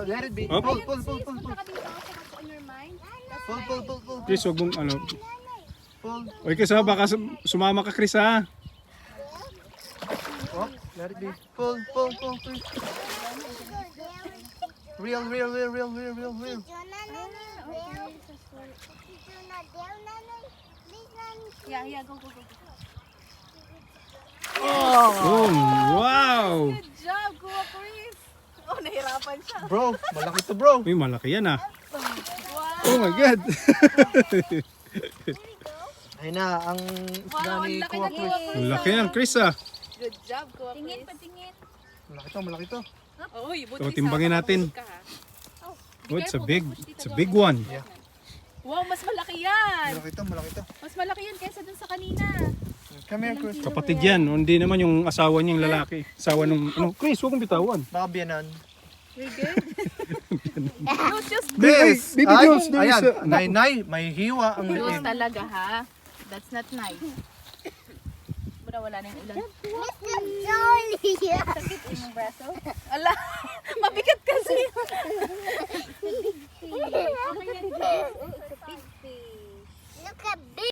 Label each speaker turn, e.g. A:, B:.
A: Let it be.
B: Hop.
A: Pull, pull, pull, pull, pull.
C: Punta ka dito. So what's on your mind? That's
A: Pull, pull, pull, pull.
B: Chris, huwag mong ano.
A: Pull.
B: Oy, Chris ha, baka sumama ka Chris ha.
A: Hop. Let it be. Pull, pull, pull, pull. Real, real, real, real, real, real, real.
C: Yeah, go.
B: Boom! Wow!
C: Good job, Kuya Chris. Oh, nahirapan siya.
A: Bro, malaki to bro.
B: Uy, malaki yan ah.
C: Wow.
B: Oh my God!
A: Ayun na, ang isda
C: Wow,
A: ni
C: ang laki
A: Kuya
C: na
A: Chris.
C: Kuya
B: Ang laki yan, Chris ah.
C: Good job, Kuya Chris.
D: Tingin pa tingin.
A: Malaki to, malaki to.
C: Uy, buti
B: So, timbangin natin. Oh, it's a big one.
A: Yeah.
C: Wow, mas malaki yan.
A: Malaki to, malaki to.
C: Mas malaki yan kaysa dun sa kanina.
A: Come here, Chris.
B: Kapatid yan, hindi naman yung asawa niyang lalaki. Asawa nung, ano, Chris, huwag mong bitawan.
A: Baka biyanan.
C: You're good? No, just
A: This!
B: Baby
A: Ay,
B: Jules, there is
A: ayan,
B: a-
A: nay-nay, may hiwa ang
C: Jules
A: liit.
C: talaga ha. That's not nice. Wala na yung ulan. Sakit yung braso. Ala, mabigat